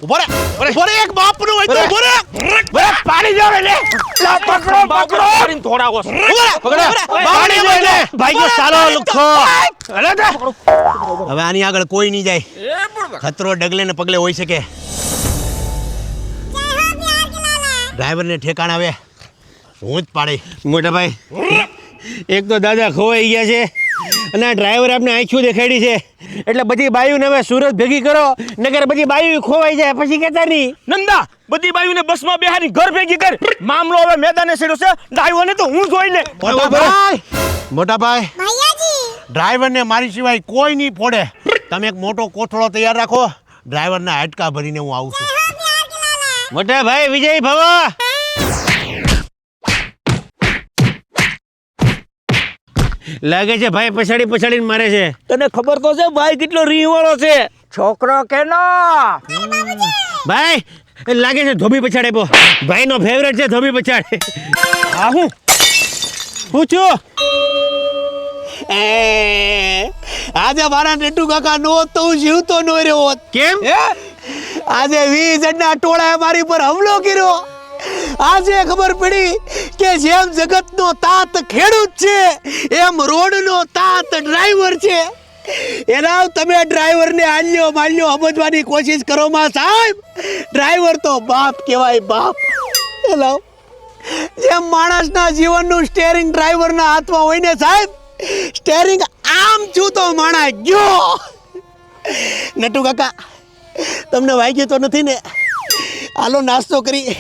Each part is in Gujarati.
ઉભો રે એક બાપનું હોય તો ઉભો રે પાડી દો એટલે લા પકડો કરીને થોડાવો પાડી દો એને ભાઈ સાલો લુખો અલે દે હવે આની આગળ કોઈ નહીં જાય ખતરો ડગલે ને પગલે હોઈ શકે ડ્રાઈવરને ઠેકાણ આવે હું જ પાડી મોટા ભાઈ એક તો દાદા ખોવાઈ ગયા છે અને આ ડ્રાઈવર આપણે આંખ્યું દેખાડી છે એટલે બધી બાયુને હવે સુરત ભેગી કરો નગર બધી બાયુ ખોવાઈ જાય પછી કેતા નહીં નંદા બધી બાયુને બસમાં બેહારી ઘર ભેગી કર મામલો હવે મેદાને છેડ્યો છે ડ્રાઈવરને તો હું જોઈ લે મોટા ભાઈ ડ્રાઈવરને મારી સિવાય કોઈ નહીં ફોડે તમે એક મોટો કોથળો તૈયાર રાખો ડ્રાઈવરના હાડકા ભરીને હું આવું છું મોટા ભાઈ વિજય ભવ લાગે છે ભાઈ પછાડીને મારે છે તને ખબર તો છે ભાઈ કેટલો રીહવાળો છે છોકરો કેનો ભાઈ લાગે છે ધોબી પછાડે પો ભાઈનો ફેવરેટ છે ધોબી પછાડે હા હું છું આજે મારા નેટુ કાકા નો હોત તો હું જીવતો ન રહ્યો હોત કેમ આજે 20 જણના ટોળાએ મારી પર હુમલો કર્યો આજે ખબર પડી કે જેમ જગતનો તાત ખેડૂત છે એમ રોડનો તાત ડ્રાઈવર છે એના તમે ડ્રાઈવરને આલ્યો માલ્યો સમજવાની કોશિશ કરો માં સાહેબ ડ્રાઈવર તો બાપ કહેવાય બાપ એલા જેમ માણસના જીવનનું સ્ટેરિંગ ડ્રાઈવરના હાથમાં હોય ને સાહેબ સ્ટેરિંગ આમ છું તો માણસ ગયો નટુ કાકા તમને વાગ્યું તો નથી ને હાલો નાસ્તો કરી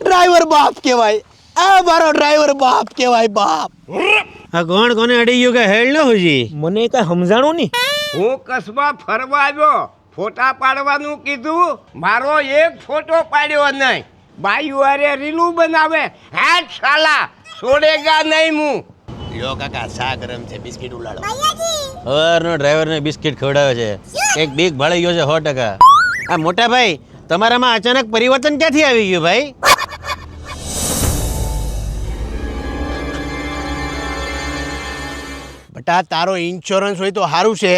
ડ્રાઈવર બાપ કહેવાય આ મારો ડ્રાઈવર બાપ કહેવાય બાપ આ કોણ કોને અડી ગયું કે હેળ ન હોજી મને કઈ સમજાણું નહીં હું કસબા ફરવા આવ્યો ફોટા પાડવાનું કીધું મારો એક ફોટો પાડ્યો નહીં બાયુ અરે રીલું બનાવે હેટ સાલા છોડેગા નહીં હું યો કાકા સા ગરમ છે બિસ્કિટ ઉલાડો હવારનો ડ્રાઈવરને બિસ્કિટ ખવડાવે છે એક બીક ભાળી ગયો છે 100%. આ મોટા ભાઈ તમારામાં અચાનક પરિવર્તન ક્યાંથી આવી ગયું ભાઈ બટા તારો ઇન્સ્યોરન્સ હોય તો સારું છે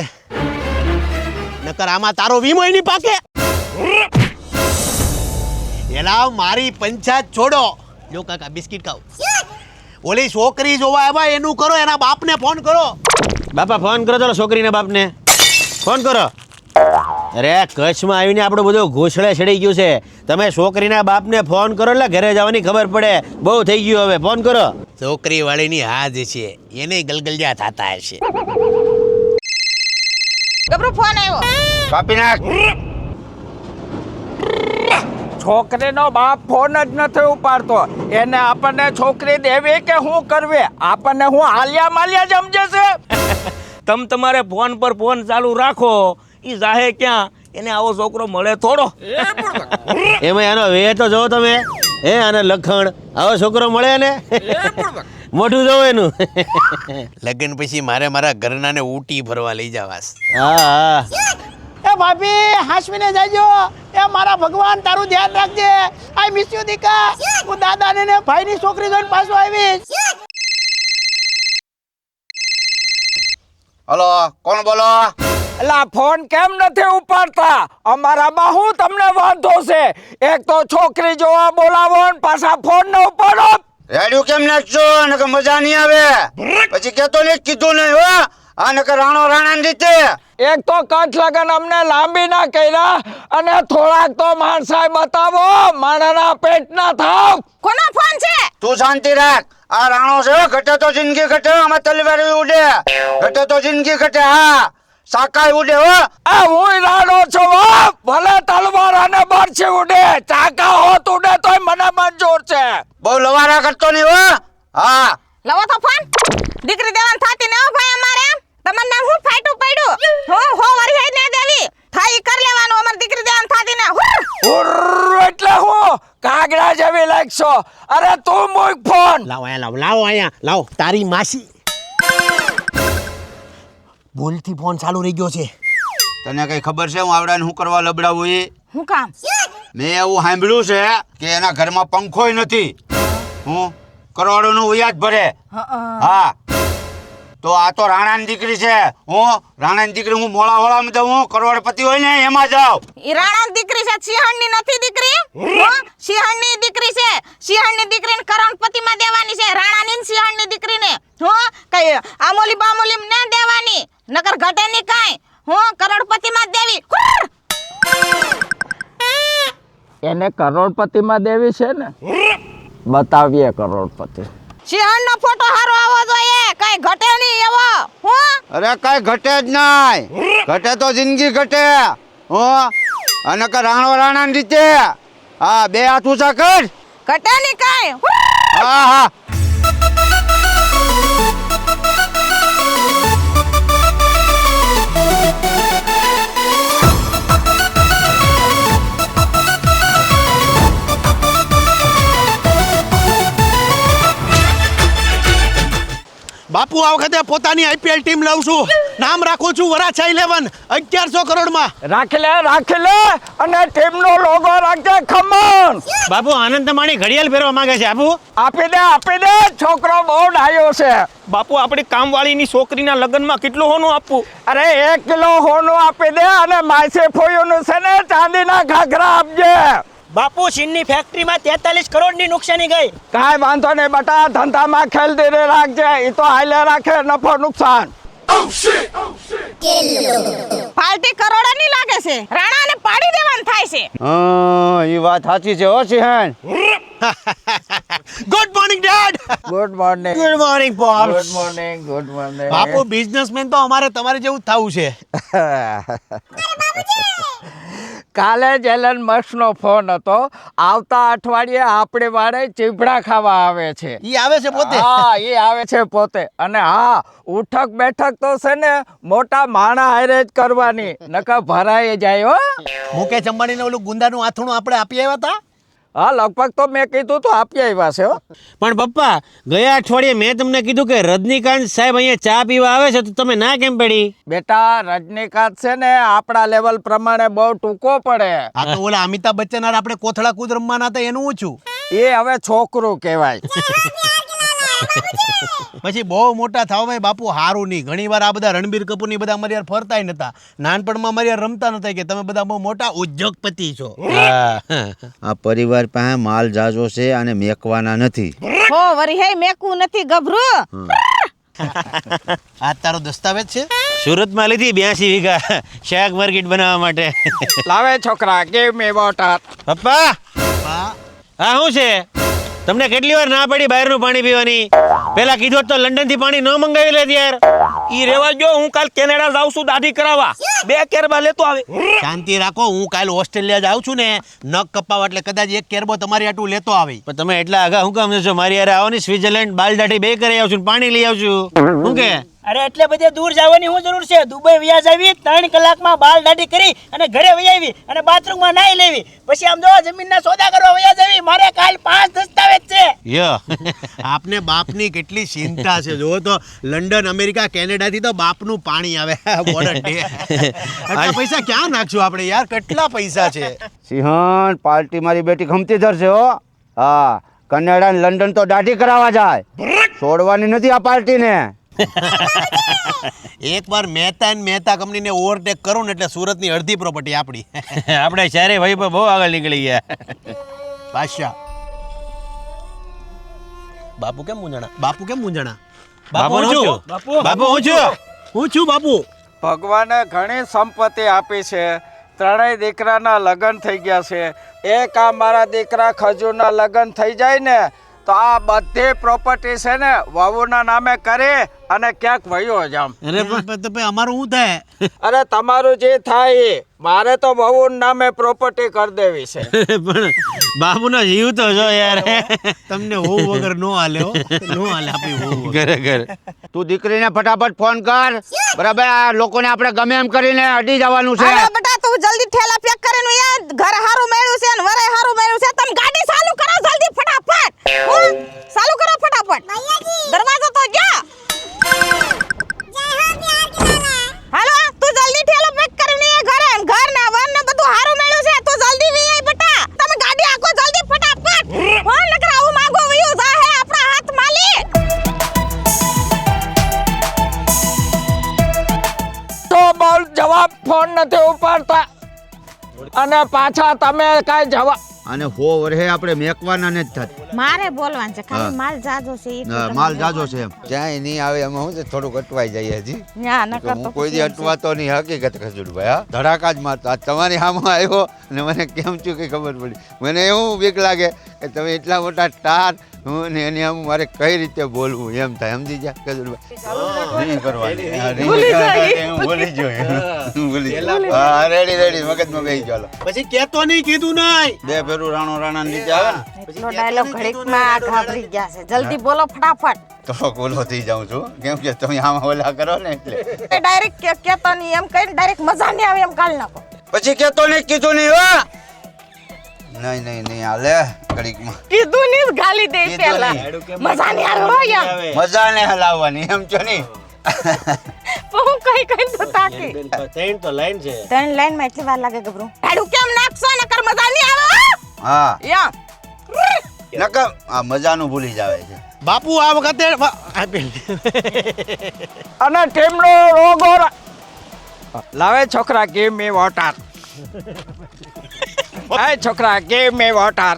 નકર આમાં તારો વીમો એની પાકે એલા મારી પંચાયત છોડો લો કાકા બિસ્કિટ ખાઓ ઓલી છોકરી જોવા આવ્યા એનું કરો એના બાપને ફોન કરો બાપા ફોન કરો ચાલો છોકરીના બાપને ફોન કરો અરે કચ્છમાં આવીને આપણું બધું ઘોસડે ચડી ગયું છે તમે છોકરીના બાપને ફોન કરો એટલે ઘરે જવાની ખબર પડે બહુ થઈ ગયું હવે ફોન કરો છોકરી વાળીની હાજ છે એને ગલગલિયા થતા હશે ગબરો ફોન આવ્યો કાપી નાખ છોકરીનો બાપ ફોન જ નથી ઉપાડતો એને આપણને છોકરી દેવી કે શું કરવી આપણને હું હાલ્યા માલ્યા સમજે છે તમ તમારે ફોન પર ફોન ચાલુ રાખો ઈ જાહે ક્યાં એને આવો છોકરો મળે થોડો એમાં એનો વે તો જો તમે હે અને લખણ આવો છોકરો મળે ને મોઢું જોવો એનું લગ્ન પછી મારે મારા ઘરનાને ઊટી ભરવા લઈ જવાસ હા એ ભાભી હાસવીને જાજો એ મારા ભગવાન તારું ધ્યાન રાખજે આઈ મિસ યુ દીકા હું દાદાને ને ભાઈની છોકરી જોઈને પાછો આવીશ હલો કોણ બોલો એલા ફોન કેમ નથી ઉપાડતા અમારામાં હું તમને વાંધો છે એક તો છોકરી જોવા બોલાવો ને પાછા ફોન ન ઉપાડો રેડિયો કેમ નાખશો નકર મજા નહીં આવે પછી કેતો ને કીધું નહીં હો આ નકર રાણો રાણા રીતે એક તો કચ્છ લગન અમને લાંબી ના કર્યા અને થોડાક તો માણસાઈ બતાવો માણાના પેટ ના થાવ કોનો ફોન છે તું શાંતિ રાખ આ રાણો છે ઘટે તો જિંદગી ઘટે આમાં તલવારી ઉડે ઘટે તો જિંદગી ઘટે હા સાકાય ઉડે હો આ હું રાડો છું હો ભલે તલવાર અને બરછી ઉડે ચાકા હોત ઉડે તોય મને મંજૂર છે બહુ લવારા કરતો નહીં હો હા લવો તો ફોન દીકરી દેવાન થાતી ને હો ભાઈ અમારે તમને હું ફાઈટું પડ્યું હો વરી હઈ ને દેવી થાઈ કર લેવાનું અમાર દીકરી દેવાન થાતી ને ઉર્ર એટલે હું કાગડા જેવી લાગશો અરે તું મૂક ફોન લાવો અહીંયા લાવો તારી માસી બોલથી ફોન ચાલુ રહી ગયો છે તને કઈ ખબર છે હું આવડાને શું કરવા લબડાવું એ હું કામ મેં એવું સાંભળ્યું છે કે એના ઘરમાં પંખોય નથી હું કરોડોનું વ્યાજ ભરે હા તો તો આ તો રાણાની દીકરી છે. હું રાણાની દીકરી હું મોળા હોળામાં જાઉં, હું કરોડપતિ હોય ને એમાં જાઉં. ઈ રાણાની દીકરી છે, સિંહણની નથી દીકરી. સિંહણની દીકરી છે. સિંહણની દીકરીને કરોડપતિમાં દેવાની છે, રાણાની ને સિંહણની દીકરીને. કઈ આમોલી બામોલી ને દેવાની, નકર ઘટે ની કાઈ. કરોડપતિમાં જ દેવી. એને કરોડપતિમાં દેવી છે ને, બતાવીએ કરોડપતિ. સિંહણનો ફોટો હારો આવવો જોઈએ, કઈ ઘટે નહીં એવો. અરે કઈ ઘટે જ નહીં, ઘટે તો જિંદગી ઘટે. અને કે રાણો રાણાની રીતે. હા, બે હાથ ઊંચા કર. ઘટે નહીં કાઈ. હા હા. બાપુ આ વખતે પોતાની આઈપીએલ ટીમ લઉં છું. નામ રાખું છું વરાછા 11, 1100 કરોડમાં. રાખી લે અને ટીમનો લોગો રાખજે ખમણ. બાપુ આનંદ માણી ઘડિયાળ ફેરવા માંગે છે. આપી દે, છોકરો બહુ ડાયો છે. બાપુ આપણી કામવાળીની છોકરીના લગ્નમાં કેટલું હોનું આપવું? અરે 1 કિલો હોનું આપી દે અને માસે ફોયોનું છે ને ચાંદીના ઘાઘરા આપજે. બાપુ ચીનની ફેક્ટરીમાં 43 કરોડની નુકસાની ગઈ. કાંઈ વાંધો નહીં બેટા, ધંધામાં ખેલદીને રાખજે. એ તો હાલે રાખે નફો નુકસાન. પાર્ટી કરોડોની લાગે છે, રાણાને પાડી દેવાનું થાય છે. એ વાત સાચી છે હો સિંહણ. Good morning dad. Good morning. Good morning pop. Good morning. બાપુ બિઝનેસમેન તો અમારે તમારે જેવું જ થવું છે. કાલે જ એલન મસ્કનો ફોન હતો. આવતા અઠવાડિયે આપણે વાળે ચીભડા ખાવા આવે છે. ઈ આવે છે પોતે. હા, એ આવે છે પોતે. અને હા, ઉઠક બેઠક તો છે ને મોટા માણા હારે જ કરવાની, નકર ભરાઈ જાય હો. મુકેશ અંબાણીને ઓલું ગુંદાનું આથણું આપણે આપી આવ્યા હતા. હા, લગભગ તો મેં કીધું તો આપી આવ્યા છે હો. પણ પપ્પા, ગયા અઠવાડિયે મેં તમને કીધું કે રજનીકાંત સાહેબ અહીંયા ચા પીવા આવે છે, તો તમે ના કેમ પડી? બેટા, રજનીકાંત છે ને આપણા લેવલ પ્રમાણે બહુ ટૂંકો પડે. આ તો ઓલા અમિતાભ બચ્ચન હારે આપણે કોથળા કૂદ રમવાના હતા એનું ઊંચું. એ હવે છોકરું કહેવાય. પછી બહુ મોટા થાવ ભાઈ બાપુ હારું નહીં. ઘણી વાર આ બધા રણબીર કપૂર ની બધા અમારી યાર ફરતાય નતા. નાનપણમાં અમારી યાર રમતા નતા કે તમે બધા બહુ મોટા ઉદ્યોગપતિ છો. આ પરિવાર પાસે માલ જાજો છે અને મેકવાના નથી. વરી હે મેકું નથી ગભરું. આ તારો દસ્તાવેજ છે? સુરતમાં લીધી 82 વીઘા શાક માર્કેટ બનાવવા માટે. લાવે છોકરા, ગીવ મી વોટર. પપ્પા, હા. આ શું છે? તમને કેટલી વાર ના પડી બહારનું પાણી પીવાની? પેલા કીધું હોત તો લંડન થી પાણી ન મંગાવી લે યાર. ઈ રેવા જો, હું કાલ કેનેડા જાઉં છું દાઢી કરાવવા. 2 કેરબા લેતો આવે. શાંતિ રાખો, હું કાલે ઓસ્ટ્રેલિયા જાઉં છું ને નખ કપાવા, એટલે કદાચ 1 કેરબો તમારી આટું લેતો આવે. પણ તમે એટલા આગા હું કામ છો? મારી યાર આવો ને, સ્વિટરલેન્ડ બાલ દાઢી 2 કરી આવશું, પાણી લઈ આવશું. શું કે? અરે એટલે બધે દૂર જવાની શું જરૂર છે? દુબઈ વ્યાજ આવી 3 કલાકમાં બાલ દાઢી કરી અને ઘરે વહી આવી અને બાથરૂમમાં નાહી લેવી. પછી આમ જો જમીનના સોદા કરવા વ્યાજ આવી. મારે કાલ 5 દસ્તાવેજ છે. આપને બાપની કેટલી ચિંતા છે. જો તો લંડન, અમેરિકા, કેનેડા થી તો બાપનું પાણી આવે. આટલા પૈસા ક્યાં નાખશું આપણે યાર? કેટલા પૈસા છે? સિંહણ, પાર્ટી મારી બેટી ખમતી ધરશે હો. હા, કનેડા ને લંડન તો દાઢી કરાવવા જાય, છોડવાની નથી આ પાર્ટીને. એકવાર મહેતા એન્ડ મહેતા કંપનીને ઓવરટેક કરું ને એટલે સુરતની અડધી પ્રોપર્ટી આપણી. આપણે ચારે ભાઈ બહુ આગળ નીકળી ગયા. બાદશાહ. બાપુ કેમ મૂંઝાણા? બાપુ બાપુ હું છું. હું છું બાપુ. ભગવાને ઘણી સંપત્તિ આપી છે. 3 દીકરાના લગ્ન થઈ ગયા છે. એક આ મારા દીકરા ખજૂરના લગ્ન થઈ જાય ને તો આ બધી પ્રોપર્ટી છે ને વહુના નામે કરી અને ક્યાંક વયો જામ. અરે પણ અમારું શું થાય? અરે તમારું જે થાય એ. મારે તો વહુના નામે પ્રોપર્ટી કરી દેવી છે. પણ બાપુનો જીવ તો જો યાર. તમને હોવ વગર નો હાલે હો. નો હાલે આપી હોવ વગર. ખરેખર. તું દીકરીને ફટાફટ ફોન કર. બરાબર, આ લોકોને આપણે ગમે એમ કરીને અડી જવાનું છે. અરે બેટા, તું જલ્દી ઠેલા પેક કરીને યાર, ઘર હારું મેળ્યું છે ને વરે હારું મેળ્યું છે. તમે ગાડી ચાલુ કરો જલ્દી ફટાફટ. ચાલુ કરો ફટાફટ. દરવાજો તો જા. હાલો, તું જલ્દી ઠેલો પેક કરીને ઘરે ઘર ને વર ને બધું હારું મેળ્યું છે. તું જલ્દી વી આય બેટા. તમે ગાડી આખો જલ્દી ફટાફટ. નકર આવું માંગો વયું જા હે આપણા હાથ માલી. જવાબ ફોન નથી ઉપાડતા અને પાછા તમે કાંઈ જવાબ અને 100 વર્ષે આપણે મેકવાના ને જ થાત મારે બોલવાનું છે ખાલી હા. માલ જાજો છે ઈ તો માલ તમે જાજો છે એમ ક્યાંય નહીં આવે એમાં હું છે થોડુંક અટવાઈ જાય હજી ન્યા નકર હું તો કોઈ દી અટવાતો નહીં હકીકત ખજૂરભાઈ હા ધડાકા જ મારતો આ તમારી સામે આવ્યો અને મને કેમ છું કે ખબર પડી મને એવું બીક લાગે કે તમે એટલા મોટા સ્ટાર હું ને એની આમ મારે કઈ રીતે બોલવું એમ થાય સમજી જા ખજૂરભાઈ નહીં કરવાની હા, નહીં કરવાની. હું ભૂલી ગયો હું ભૂલી ગયો હા રેડી મગજમાં બેસી ગયો પછી કેતો નહીં કીધું નહીં બે ફેરું રાણો નીચે આવે ને એટલો ડાયલોગ ઘડીકમાં ઘાબરી ગયા છે જલ્દી બોલો ફટાફટ તો બોલો થઈ જાઉં છું કેમ કે તમે આમાં ઓલા કરો ને એટલે ડાયરેક્ટ કેતો નહીં એમ કહીને ડાયરેક્ટ મજા નહીં આવે એમ કાલ નાખો પછી કેતો નહીં કીધું નહીં હો નહીં હાલે ઘડીકમાં કીધું નહીં ગાલી દે કીધું પેલા નહીં. મજા નહીં આવે હો યાર મજા ને હલાવવાની એમ છો નહીં હું કઈ તો તાકી ત્રણ તો લાઈન છે ત્રણ લાઈન માં એટલી વાર લાગે ગબરું ડાડું કેમ નાખશો નકર મજા નહીં આવે હો? હા યા નકર આ મજાનું ભૂલી જાવે છે બાપુ આ વખતે અને ટીમનો રોગો લાવે છોકરા ગીવ મી વોટર એ છોકરા ગીવ મી વોટર